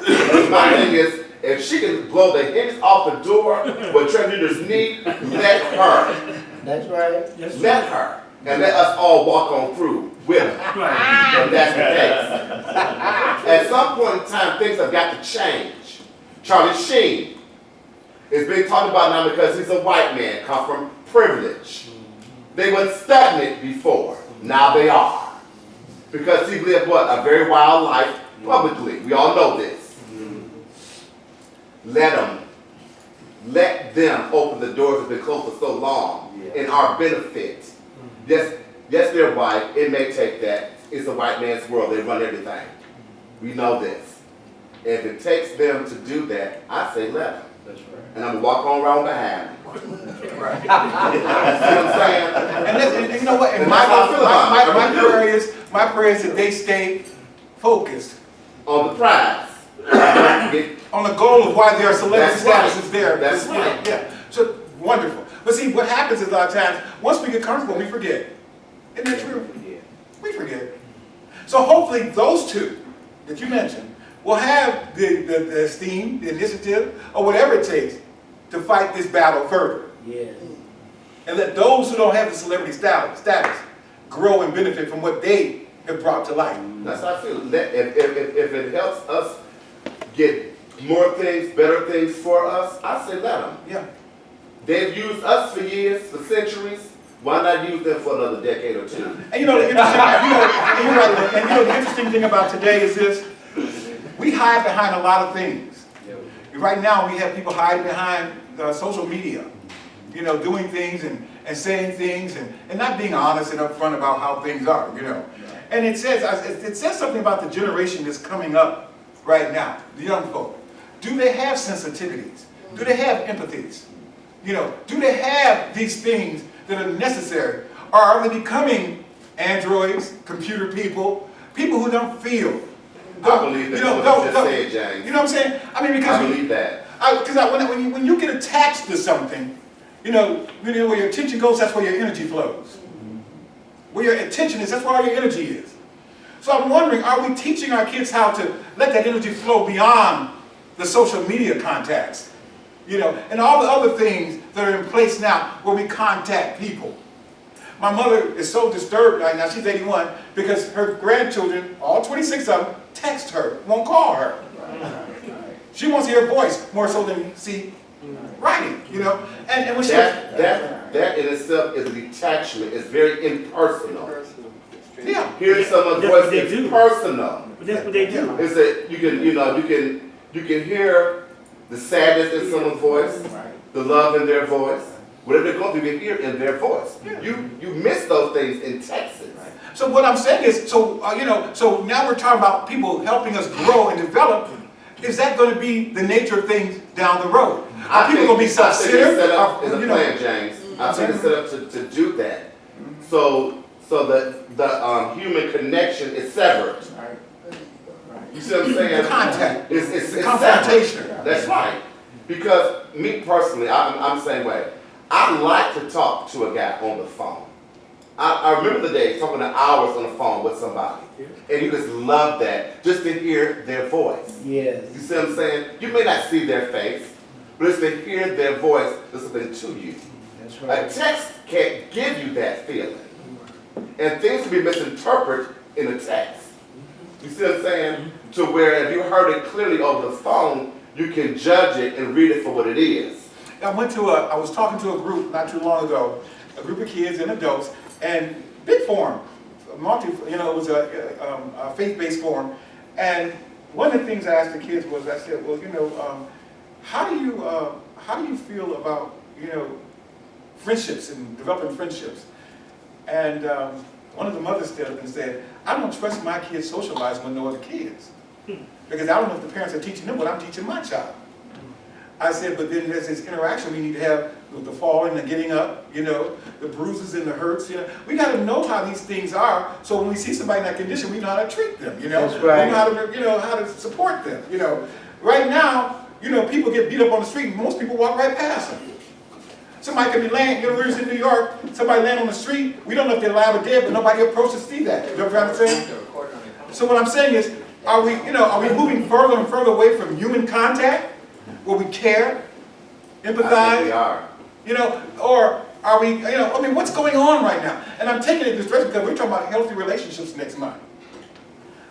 My thing is, if she can blow the hinges off the door, what transgenders need, let her. That's right. Let her. And let us all walk on through with her. Right. And that's the case. At some point in time, things have got to change. Charlie Sheen is being talked about now because he's a white man, come from privilege. They weren't stagnant before. Now they are. Because he lived what? A very wild life publicly. We all know this. Let them open the doors that have been closed for so long in our benefit. Yes, they're white. It may take that. It's a white man's world. They run everything. We know this. If it takes them to do that, I say let them. That's right. And I'm going to walk on around behind them. Right. See what I'm saying? And you know what? And my prayer is that they stay focused On the prize. on the goal of why their celebrity That's right. status is there. That's right. Yeah. So wonderful. But see, what happens is a lot of times, once we get comfortable, we forget. Isn't that true? We forget. So hopefully those two that you mentioned will have the esteem, the initiative, or whatever it takes to fight this battle further. Yes. And let those who don't have the celebrity status grow and benefit from what they have brought to light. That's how I feel. If it helps us get more things, better things for us, I say let them. Yeah. They've used us for years, for centuries. Why not use them for another decade or two? And you know the interesting, the interesting thing about today is this: we hide behind a lot of things. Right now, we have people hiding behind social media, doing things and saying things and not being honest and upfront about how things are, And it says something about the generation that's coming up right now, the young folk. Do they have sensitivities? Do they have empathies? Do they have these things that are necessary? Or are they becoming androids, computer people who don't feel? I believe that what you just said, James. You know what I'm saying? I mean, because I believe that. Because when you get attached to something, where your attention goes, that's where your energy flows. Where your attention is, that's where all your energy is. So I'm wondering, are we teaching our kids how to let that energy flow beyond the social media contacts? And all the other things that are in place now where we contact people. My mother is so disturbed right now, she's 81, because her grandchildren, all 26 of them, text her, won't call her. She wants to hear a voice more so than see writing, And when she that in itself is a detachment. It's very impersonal. Yeah. Hearing someone's That's voice what they is do. personal. But that's what they do. It's that you can hear the sadness in someone's voice, the love in their voice, whatever they're going through, you can hear in their voice. Yeah. You miss those things in Texas. So what I'm saying is, so now we're talking about people helping us grow and develop. Is that going to be the nature of things down the road? Are people going to be self-centered? Set up is a plan, James. I think it's set up to do that. So the human connection is severed. You see what I'm saying? The contact. It's confrontation. severed. That's right. Because me personally, I'm the same way. I like to talk to a guy on the phone. I remember the days talking to hours on the phone with somebody. And you just love that, just to hear their voice. Yes. You see what I'm saying? You may not see their face, but it's to hear their voice listening to you. That's A text can't give you that feeling. And things can be misinterpreted in a text. You see what I'm saying? To where if you heard it clearly over the phone, you can judge it and read it for what it is. I was talking to a group not too long ago, a group of kids and adults, and big forum, it was a faith-based forum. And one of the things I asked the kids was, I said, well, how do you feel about, friendships and developing friendships? And one of the mothers stood up and said, I don't trust my kids socializing with no other kids. Because I don't know if the parents are teaching them what I'm teaching my child. I said, but then there's this interaction we need to have with the falling, the getting up, the bruises and the hurts. We got to know how these things are, so when we see somebody in that condition, we know how to treat them. That's right. We know how to support them. Right now, people get beat up on the street, and most people walk right past them. Somebody can be laying, we're in New York, somebody laying on the street, we don't know if they're alive or dead, but nobody approaches to see that. You know what I'm saying? So what I'm saying is, are we moving further and further away from human contact, where we care, empathize? I think we are. Or are we, what's going on right now? And I'm taking it this direction because we're talking about healthy relationships next month.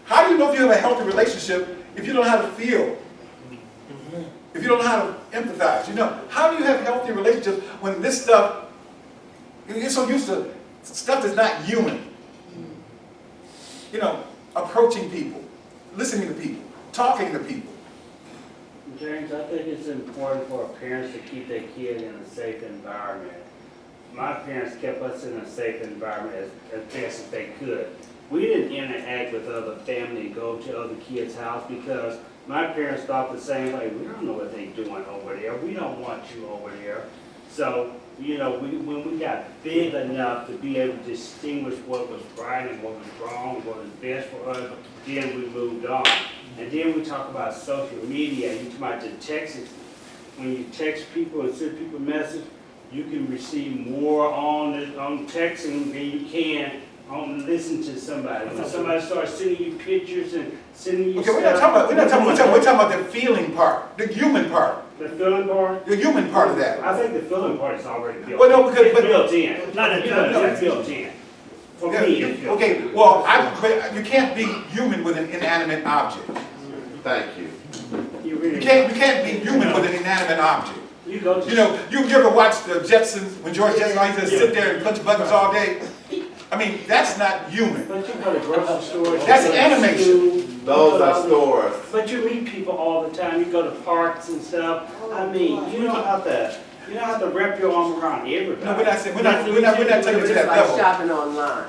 How do you know if you have a healthy relationship if you don't know how to feel? If you don't know how to empathize? How do you have healthy relationships when this stuff, you're so used to stuff that's not human? Approaching people, listening to people, talking to people. James, I think it's important for parents to keep their kid in a safe environment. My parents kept us in a safe environment as best as they could. We didn't interact with other family, go to other kids' house because my parents thought the same way. We don't know what they're doing over there. We don't want you over there. So, when we got big enough to be able to distinguish what was right and what was wrong, what was best for us, then we moved on. And then we talk about social media. You talk about the texts. When you text people and send people a message, you can receive more on texting than you can on listen to somebody. When somebody starts sending you pictures and sending you Okay, we're talking about the feeling part, the human part. The feeling part? The human part of that. I think the feeling part is already built. Well, no, because it's built in. Not the feeling, it's built in. For me, it's built in. Okay, well, but you can't be human with an inanimate object. Thank you. You really You can't be human with an inanimate object. You go to You ever watch the Jetsons, when George Jetson used to sit there and punch buttons all day? That's not human. But you go to grocery stores. That's you go to animation. school, Those are stores. But you meet people all the time. You go to parks and stuff. You don't have to wrap your arm around everybody. No, we're not taking it to that It's like level. shopping online.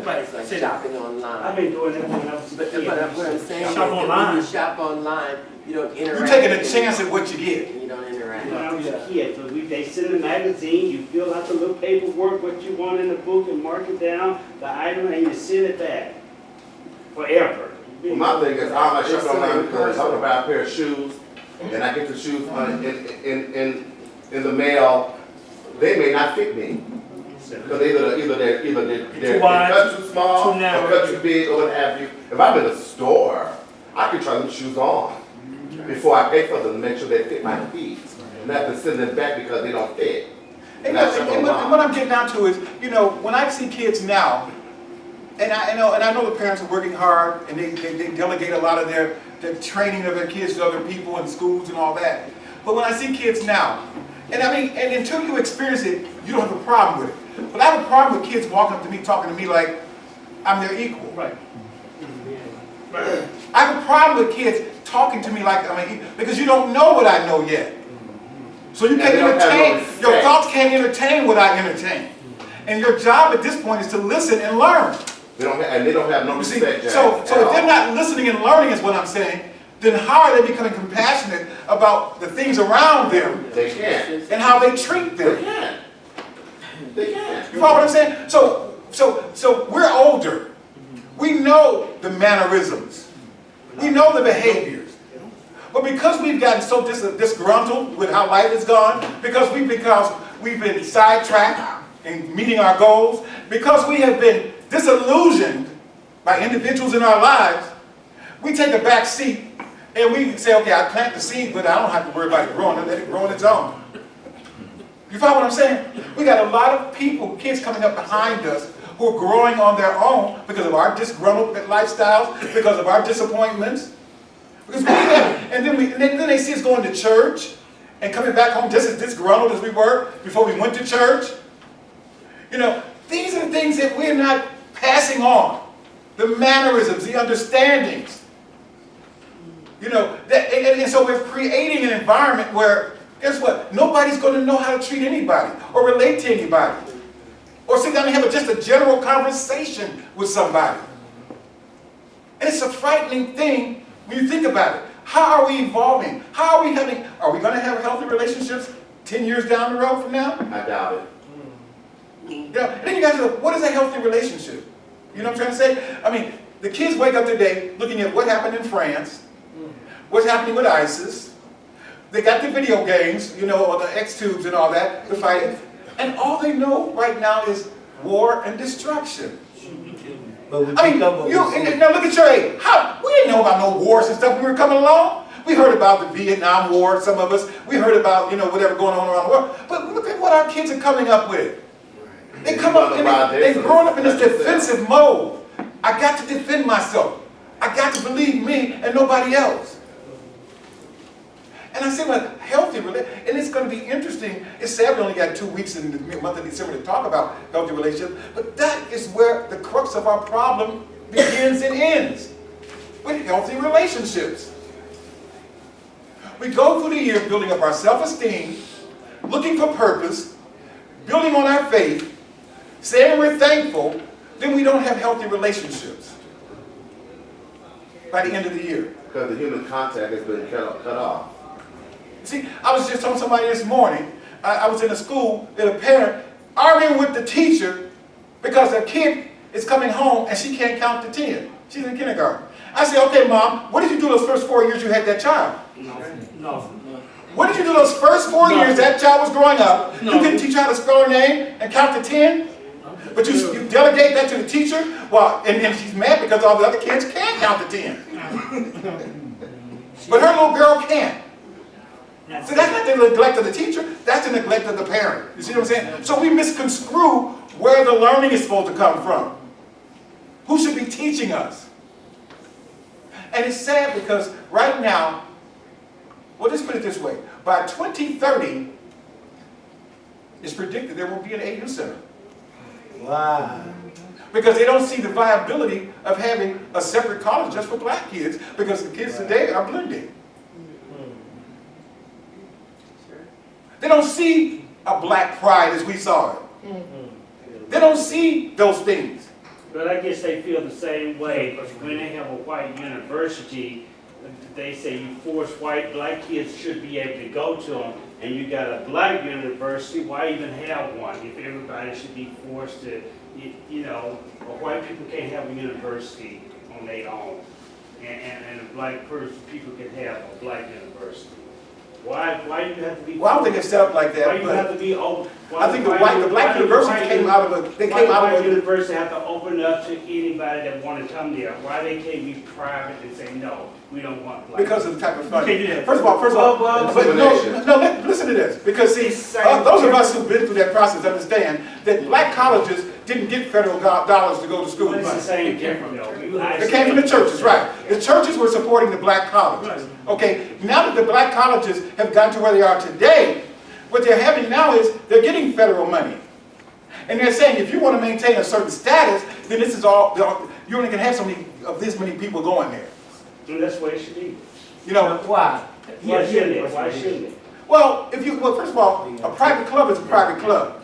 Right. It's like shopping online. I've been doing that when I was a But kid. what I'm saying is Shop that online. when you shop online, you don't interact. You're taking a with chance them. at what you get. You don't interact. When I was a kid, but they send a magazine, you fill out the little paperwork, what you want in the book, and mark it down, the item, and you send it back. Forever. Well, my thing is, I like shopping online because I want to buy a pair of shoes, and I get the shoes in the mail. They may not fit me because they're cut too small, too or narrow. cut too big, or what have you. If I'm in a store, I can try them shoes on before I pay for them to make sure they fit my feet, and not to send them back because they don't fit. And what I'm getting down to is, when I see kids now, and I know the parents are working hard, and they delegate a lot of their training of their kids to other people in schools and all that. But when I see kids now, and until you experience it, you don't have a problem with it. But I have a problem with kids walking up to me, talking to me like I'm their equal. Right. I have a problem with kids talking to me like I'm an equal, because you don't know what I know yet. So you can't entertain, your thoughts can't entertain what I entertain. And your job at this point is to listen and learn. They don't have no You see, respect. so if they're not listening and learning is what I'm saying, then how are they becoming compassionate about the things around them They can't. and how they treat They them? can't. They can't. You follow what I'm saying? So we're older. We know the mannerisms. We know the behaviors. But because we've gotten so disgruntled with how life has gone, because we've been sidetracked in meeting our goals, because we have been disillusioned by individuals in our lives, we take a back seat and we say, okay, I plant the seed, but I don't have to worry about it growing. I let it grow on its own. You follow what I'm saying? We got a lot of people, kids coming up behind us who are growing on their own because of our disgruntled lifestyles, because of our disappointments. Because we have, and then they see us going to church and coming back home just as disgruntled as we were before we went to church. You know, these are the things that we're not passing on. The mannerisms, the understandings. You know, and so we're creating an environment where, guess what? Nobody's going to know how to treat anybody or relate to anybody. Or sit down and have just a general conversation with somebody. And it's a frightening thing when you think about it. How are we evolving? Are we going to have healthy relationships 10 years down the road from now? I doubt it. You know, and then you guys go, what is a healthy relationship? You know what I'm trying to say? I mean, the kids wake up today looking at what happened in France, what's happening with ISIS. They got the video games, you know, the X-tubes and all that, the fighting. And all they know right now is war and destruction. I mean, now look at your age. We didn't know about no wars and stuff when we were coming along. We heard about the Vietnam War, some of us. We heard about, you know, whatever going on around the world. But look at what our kids are coming up with. They come up and they're growing up in this defensive mode. I got to defend myself. I got to believe me and nobody else. And I say, well, healthy relationship, and it's going to be interesting. It's sad we only got 2 weeks in the month of December to talk about healthy relationships, but that is where the crux of our problem begins and ends, with healthy relationships. We go through the year building up our self-esteem, looking for purpose, building on our faith, saying we're thankful, then we don't have healthy relationships by the end of the year. Because the human contact has been cut off. See, I was just telling somebody this morning, I was in a school, that a parent arguing with the teacher because their kid is coming home and she can't count to 10. She's in kindergarten. I said, okay, Mom, what did you do those first 4 years you had that child? No. What did you do those first 4 years that child was growing up? You couldn't teach her how to spell her name and count to 10? But you delegate that to the teacher? Well, and she's mad because all the other kids can't count to 10. But her little girl can't. So that's not the neglect of the teacher, that's the neglect of the parent. You see what I'm saying? So we misconstrue where the learning is supposed to come from. Who should be teaching us? And it's sad because right now, well, let's put it this way. By 2030, it's predicted there will be an AU center. Wow. Because they don't see the viability of having a separate college just for black kids, because the kids today are blending. They don't see a black pride as we saw it. They don't see those things. But I guess they feel the same way when they have a white university. They say you force black kids should be able to go to them, and you got a black university. Why even have one if everybody should be forced to, you know, white people can't have a university on their own, and a black people can have a black university. Why do you have to be? Well, I don't think it's set up like that. Why do you have to be open? I think the black university came out of a. They came out of a. University have to open up to anybody that want to come there. Why they can't be private and say no, we don't want black? Because of the type of funding. You can't do that. First of all, but no, listen to this. Because see, those of us who've been through that process understand that black colleges didn't get federal dollars to go to school. But it's the same different though. It came from the churches, right? The churches were supporting the black colleges. Okay, now that the black colleges have gotten to where they are today, what they're having now is they're getting federal money. And they're saying if you want to maintain a certain status, then this is all, you only can have so many of this many people going there. And that's where it should be. You know, Why? Why shouldn't it? Why shouldn't it? well, first of all, a private club is a private club.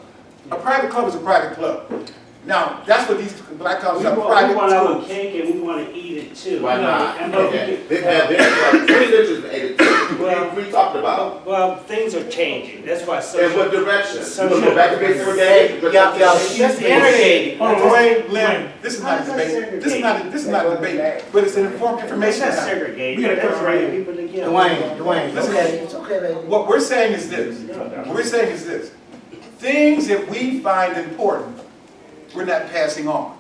A private club is a private club. Now, that's what these black colleges are, private We want our schools. cake and we want to eat it too. Why not? And Okay. They've had we talked about. Well, things are changing. That's why. In what direction? So- You go back to basic brigade? That's irrigating. Dwayne, Lynn, this is not a debate. This is not a debate, but it's an informed That's information. not now. segregating. We gotta That's cut bringing right. people together. Dwayne, Listen. it's okay, baby. What we're saying is this. What we're saying is this. Things that we find important, we're not passing on.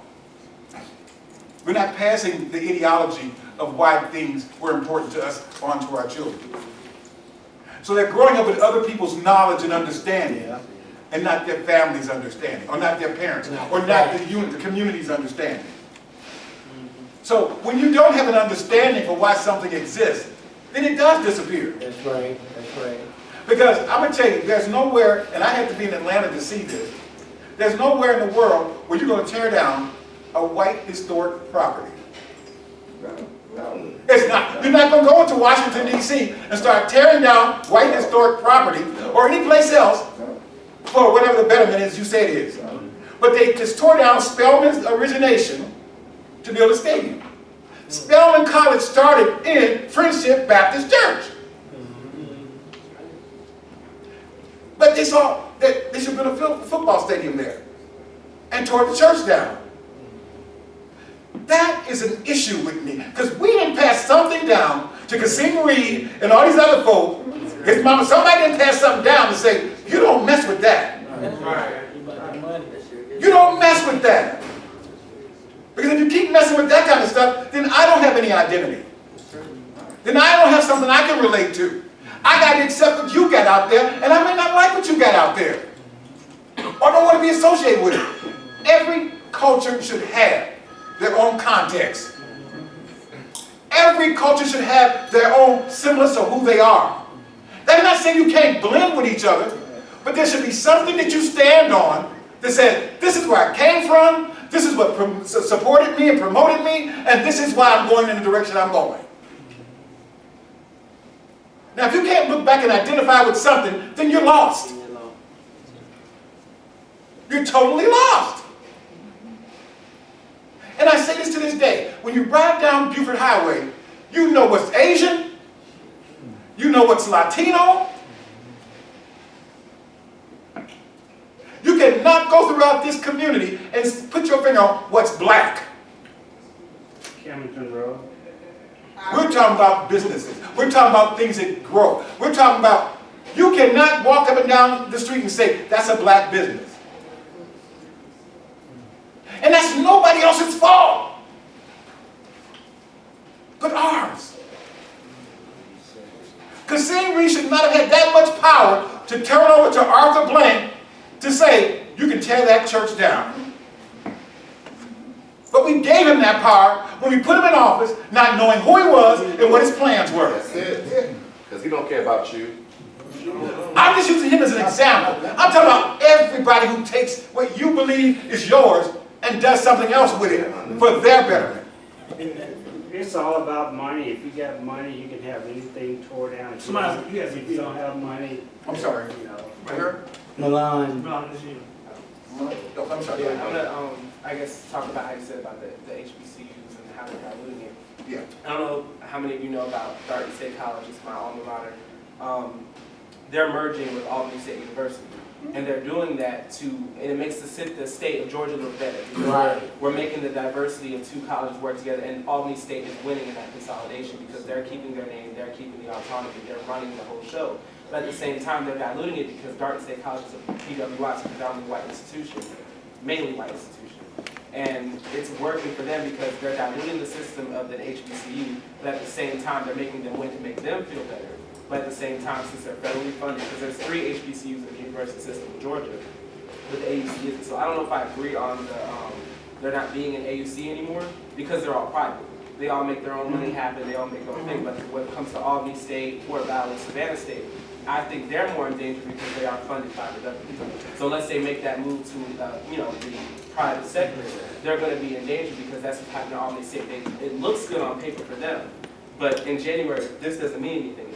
We're not passing the ideology of why things were important to us on to our children. So they're growing up with other people's knowledge and understanding. and not their family's understanding, or not their parents, or not the community's understanding. So when you don't have an understanding for why something exists, then it does disappear. That's right, that's right. Because I'm going to tell you, there's nowhere, and I had to be in Atlanta to see this, there's nowhere in the world where you're going to tear down a white historic property. It's not. You're not going to go into Washington, D.C. and start tearing down white historic property or any place else for whatever the betterment is you say it is. But they just tore down Spelman's origination to build a stadium. Spelman College started in Friendship Baptist Church. But they saw that they should build a football stadium there and tore the church down. That is an issue with me, because we didn't pass something down to Kasim Reed and all these other folk. His mama, somebody didn't pass something down to say, you don't mess with that. You don't mess with that. Because if you keep messing with that kind of stuff, then I don't have any identity. Then I don't have something I can relate to. I got to accept what you got out there, and I may not like what you got out there. Or don't want to be associated with it. Every culture should have their own context. Every culture should have their own semblance of who they are. That's not saying you can't blend with each other, but there should be something that you stand on that says, this is where I came from, this is what supported me and promoted me, and this is why I'm going in the direction I'm going. Now, if you can't look back and identify with something, then you're lost. You're totally lost. And I say this to this day. When you ride down Buford Highway, you know what's Asian, you know what's Latino. You cannot go throughout this community and put your finger on what's black. Camden Road. We're talking about businesses. We're talking about things that grow. We're talking about, you cannot walk up and down the street and say, that's a black business. And that's nobody else's fault but ours. Kasim Reed should not have had that much power to turn over to Arthur Blank to say, you can tear that church down. But we gave him that power when we put him in office, not knowing who he was and what his plans were. That's it. Because he don't care about you. I'm just using him as an example. I'm talking about everybody who takes what you believe is yours and does something else with it for their betterment. It's all about money. If you got money, you can have anything tore down. If you don't have money, I'm sorry. you know. Right here? Milan. Oh, I'm sorry. Yeah, I'm gonna, I guess, talk about how you said about the HBCUs and how they're diluting it. Yeah. I don't know how many of you know about Dartmouth State College, it's my alma mater. They're merging with Albany State University. And they're doing that and it makes the state of Georgia look better. Because we're making the diversity of two colleges work together, and Albany State is winning in that consolidation because they're keeping their name, they're keeping the autonomy, they're running the whole show. But at the same time, they're diluting it because Dartmouth State College is a PWI, it's a predominantly white institution, mainly white institution. And it's working for them because they're diluting the system of the HBCU, but at the same time, they're making them win to make them feel better. But at the same time, since they're federally funded, because there's 3 HBCUs in the university system in Georgia, but the AUC isn't. So I don't know if I agree on they're not being an AUC anymore, because they're all private. They all make their own money happen, they all make their own thing. But when it comes to Albany State, Fort Valley, Savannah State, I think they're more in danger because they are funded by the government. So let's say make that move to the private sector, they're going to be in danger because that's what's happening to Albany State. It looks good on paper for them, but in January, this doesn't mean anything.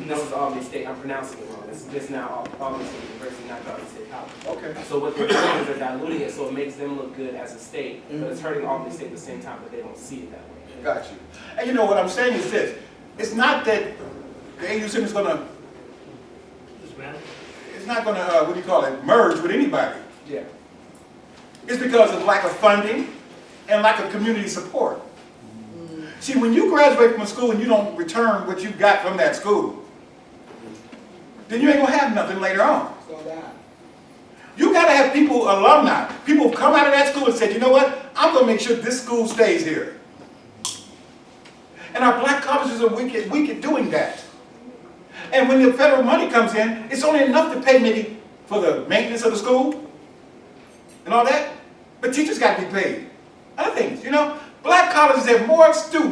This is Albany State. I'm pronouncing it wrong. This now Albany State University, not Albany State College. Okay. So what they're doing is they're diluting it so it makes them look good as a state, but it's hurting Albany State at the same time, but they don't see it that way. Got you. And you know what I'm saying is this. It's not that the AUC is going to, it's not going to, merge with anybody. Yeah. It's because of lack of funding and lack of community support. See, when you graduate from a school and you don't return what you got from that school, then you ain't going to have nothing later on. You got to have people, alumni, people who come out of that school and said, you know what, I'm going to make sure this school stays here. And our black colleges are weak at doing that. And when the federal money comes in, it's only enough to pay maybe for the maintenance of the school and all that, but teachers got to be paid. Other things, you know, black colleges have more students